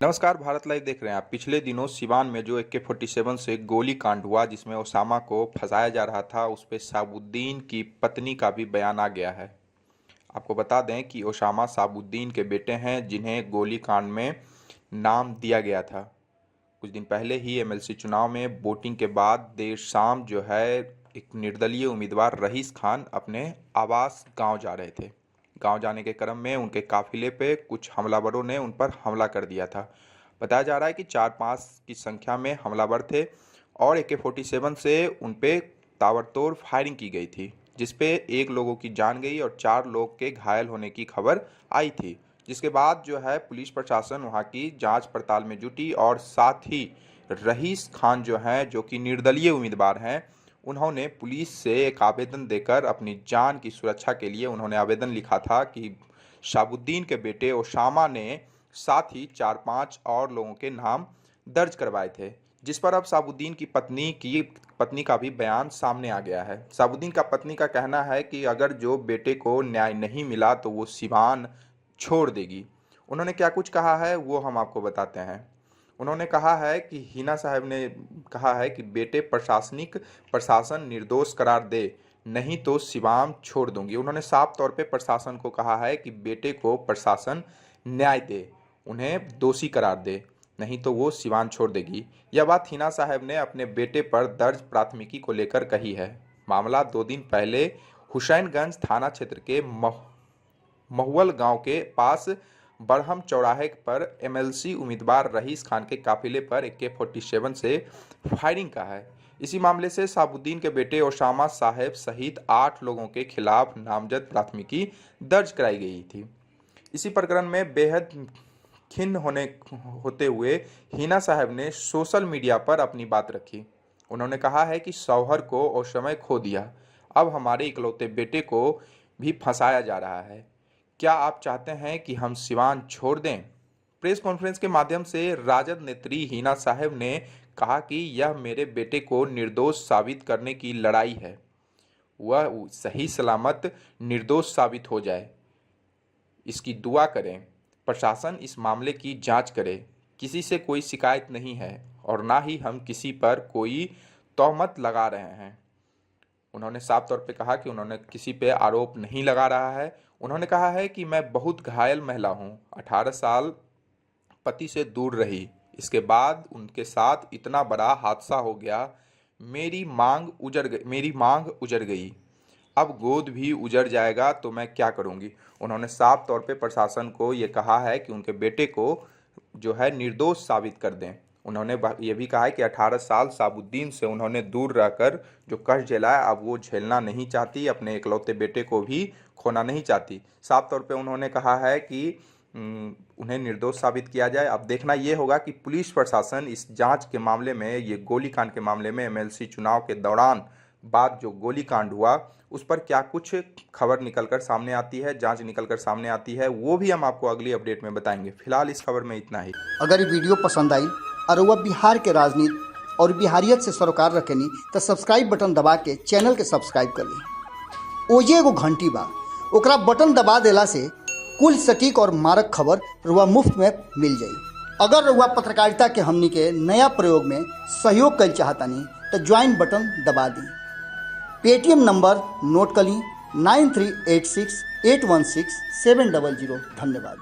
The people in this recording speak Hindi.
नमस्कार, भारत लाइव देख रहे हैं आप। पिछले दिनों सिवान में जो AK-47 से गोली कांड हुआ जिसमें ओसामा को फंसाया जा रहा था, उस पे साबुद्दीन की पत्नी का भी बयान आ गया है। आपको बता दें कि ओसामा साबुद्दीन के बेटे हैं जिन्हें गोली कांड में नाम दिया गया था। कुछ दिन पहले ही MLC चुनाव में वोटिंग के बाद देर शाम जो है एक निर्दलीय उम्मीदवार रईस खान अपने आवास गांव जा रहे थे। गांव जाने के क्रम में उनके काफिले पे कुछ हमलावरों ने उन पर हमला कर दिया था। बताया जा रहा है कि 4-5 की संख्या में हमलावर थे और AK-47 से उन पे ताबड़तोड़ फायरिंग की गई थी, जिसपे 1 लोगों की जान गई और 4 लोग के घायल होने की खबर आई थी। जिसके बाद जो है पुलिस प्रशासन वहां की जांच पड़ताल में जुटी और साथ ही रईस खान जो हैं, जो कि निर्दलीय उम्मीदवार हैं, उन्होंने पुलिस से एक आवेदन देकर अपनी जान की सुरक्षा के लिए उन्होंने आवेदन लिखा था कि शाबुद्दीन के बेटे ओसामा ने साथ ही 4-5 और लोगों के नाम दर्ज करवाए थे, जिस पर अब साबुद्दीन की पत्नी का भी बयान सामने आ गया है। साबुद्दीन का पत्नी का कहना है कि अगर जो बेटे को न्याय नहीं मिला तो वो सिवान छोड़ देगी। उन्होंने क्या कुछ कहा है वो हम आपको बताते हैं। उन्होंने कहा है कि हिना साहब ने कहा है कि बेटे प्रशासन निर्दोष करार दे, नहीं तो सिवान छोड़ दूंगी। उन्होंने साफ तौर पे प्रशासन को कहा है कि बेटे को प्रशासन न्याय दे, उन्हें दोषी करार दे, नहीं तो वो सिवान छोड़ देगी। यह बात हिना साहब ने अपने बेटे पर दर्ज प्राथमिकी को लेकर कही है। मामला 2 दिन पहले हुसैनगंज थाना क्षेत्र के महुअल गांव के पास बरहम चौराहे पर MLC उम्मीदवार रईस खान के काफिले पर AK-47 से फायरिंग का है। इसी मामले से साबुद्दीन के बेटे ओसामा साहब सहित 8 लोगों के खिलाफ नामजद प्राथमिकी दर्ज कराई गई थी। इसी प्रकरण में बेहद खिन्न होते हुए हिना साहब ने सोशल मीडिया पर अपनी बात रखी। उन्होंने कहा है कि शौहर को और समय खो दिया, अब हमारे इकलौते बेटे को भी फंसाया जा रहा है। क्या आप चाहते हैं कि हम सिवान छोड़ दें? प्रेस कॉन्फ्रेंस के माध्यम से राजद नेत्री हिना साहब ने कहा कि यह मेरे बेटे को निर्दोष साबित करने की लड़ाई है, वह सही सलामत निर्दोष साबित हो जाए, इसकी दुआ करें। प्रशासन इस मामले की जांच करे। किसी से कोई शिकायत नहीं है और ना ही हम किसी पर कोई तोहमत लगा रहे हैं। उन्होंने साफ तौर पे कहा कि उन्होंने किसी पे आरोप नहीं लगा रहा है। उन्होंने कहा है कि मैं बहुत घायल महिला हूँ, 18 साल पति से दूर रही, इसके बाद उनके साथ इतना बड़ा हादसा हो गया, मेरी मांग उजड़ गई, अब गोद भी उजड़ जाएगा तो मैं क्या करूँगी। उन्होंने साफ तौर पे प्रशासन को ये कहा है कि उनके बेटे को जो है निर्दोष साबित कर दें। उन्होंने ये भी कहा है कि 18 साल साबुद्दीन से उन्होंने दूर रहकर जो कष्ट झेला है, अब वो झेलना नहीं चाहती, अपने इकलौते बेटे को भी खोना नहीं चाहती। साफ तौर पे उन्होंने कहा है कि उन्हें निर्दोष साबित किया जाए। अब देखना ये होगा कि पुलिस प्रशासन इस जांच के मामले में, ये गोलीकांड के मामले में, MLC चुनाव के दौरान बाद जो गोलीकांड हुआ उस पर क्या कुछ खबर निकलकर सामने आती है, जांच निकलकर सामने आती है, वो भी हम आपको अगली अपडेट में बताएंगे। फिलहाल इस खबर में इतना ही। अगर ये वीडियो पसंद आई और वह बिहार के राजनीति और बिहारियत से सरोकार रखेनी तो सब्सक्राइब बटन दबा के चैनल के सब्सक्राइब कर ली। ओजे एगो घंटी बा, ओकरा बटन दबा देला से कुल सटीक और मारक खबर रुआ मुफ्त में मिल जाई। अगर रुआ पत्रकारिता के हमनी के नया प्रयोग में सहयोग कर चाहतानी तो ज्वाइन बटन दबा दी। पेटीएम नंबर नोट कर ली 9386816700। धन्यवाद।